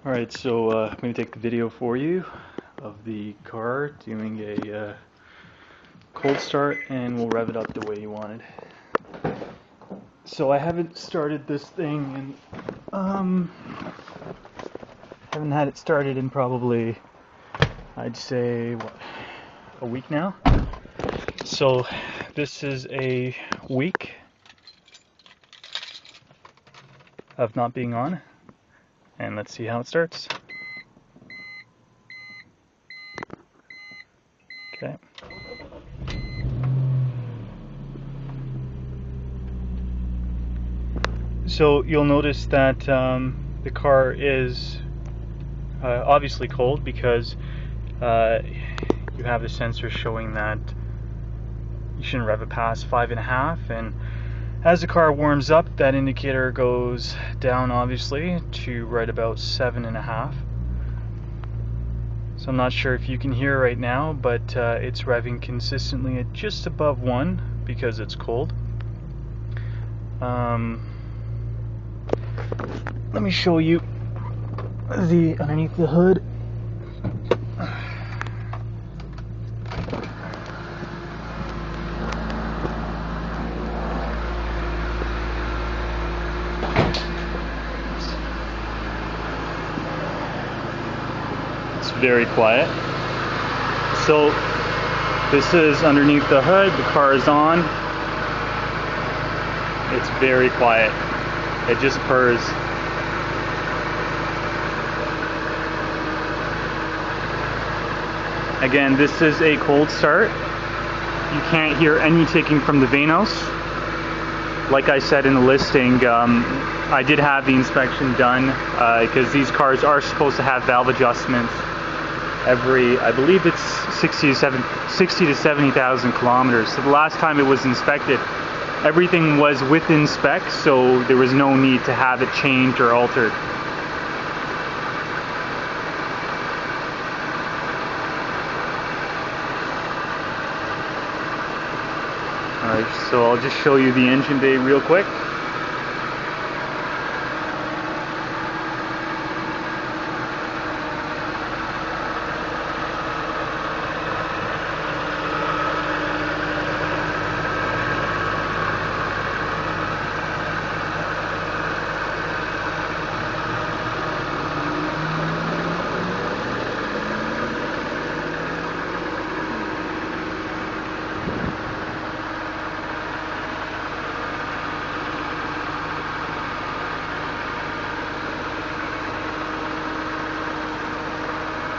Alright, so I'm going to take the video for you of the car doing a cold start, and we'll rev it up the way you wanted. So I haven't started this thing and haven't had it started in probably, I'd say, a week now. So this is a week of not being on, and let's see how it starts. Okay. So you'll notice that the car is obviously cold because you have the sensor showing that you shouldn't rev it past 5.5, and as the car warms up, that indicator goes down obviously to right about 7.5. So I'm not sure if you can hear right now, but it's revving consistently at just above 1 because it's cold. Let me show you the underneath the hood. It's very quiet. So this is underneath the hood, the car is on. It's very quiet. It just purrs. Again, this is a cold start. You can't hear any ticking from the Vanos. Like I said in the listing, I did have the inspection done because these cars are supposed to have valve adjustments every, I believe it's 60 to 70,000 kilometers. So the last time it was inspected, everything was within spec, so there was no need to have it changed or altered. Alright, so I'll just show you the engine bay real quick.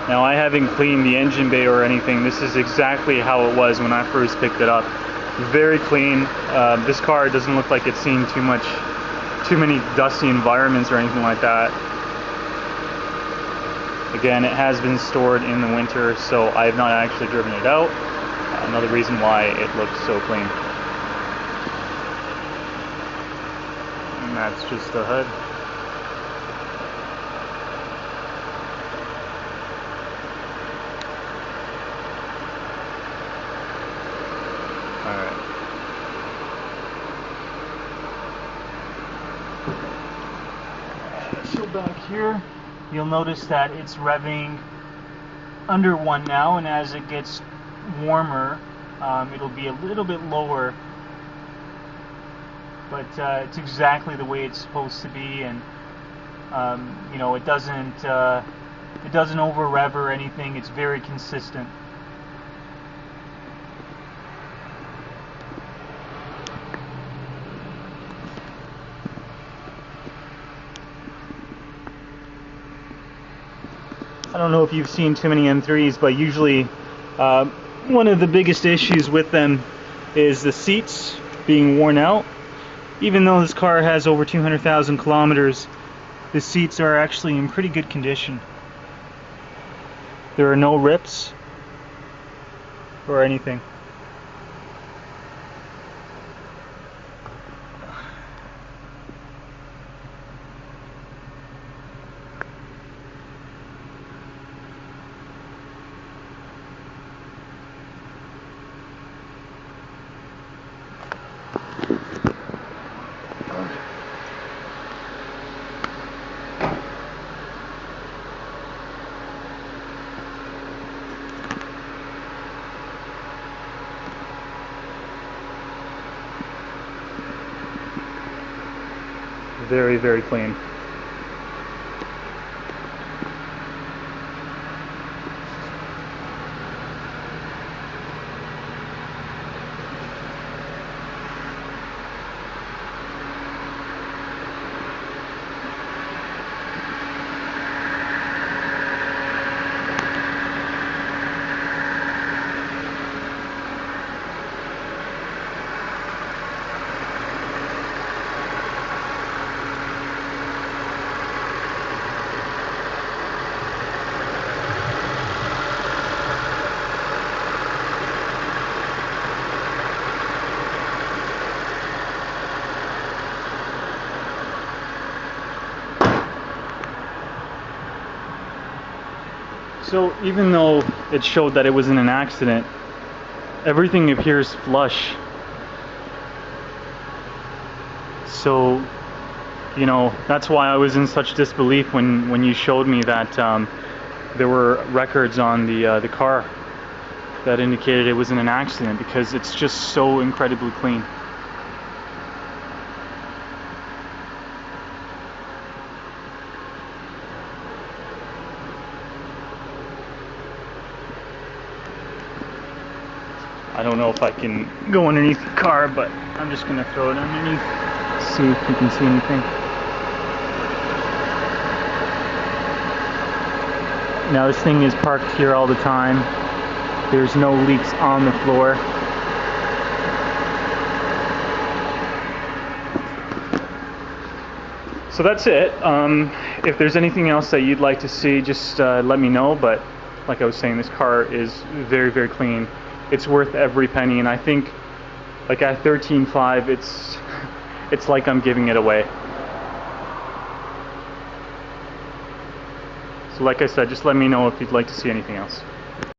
Now, I haven't cleaned the engine bay or anything. This is exactly how it was when I first picked it up. Very clean. This car doesn't look like it's seen too many dusty environments or anything like that. Again, it has been stored in the winter, so I have not actually driven it out. Another reason why it looks so clean. And that's just the hood. Alright. So back here, you'll notice that it's revving under 1 now, and as it gets warmer, it'll be a little bit lower. But it's exactly the way it's supposed to be, and you know, it doesn't over rev or anything. It's very consistent. I don't know if you've seen too many M3s, but usually one of the biggest issues with them is the seats being worn out. Even though this car has over 200,000 kilometers, the seats are actually in pretty good condition. There are no rips or anything. very, very clean. So even though it showed that it was in an accident, everything appears flush. So, you know, that's why I was in such disbelief when you showed me that there were records on the car that indicated it was in an accident, because it's just so incredibly clean. I don't know if I can go underneath the car, but I'm just gonna throw it underneath, see if you can see anything. Now this thing is parked here all the time. There's no leaks on the floor. So that's it. If there's anything else that you'd like to see, just let me know. But like I was saying, this car is very, very clean. It's worth every penny, and I think, like, at $13,500, it's like I'm giving it away. So like I said, just let me know if you'd like to see anything else.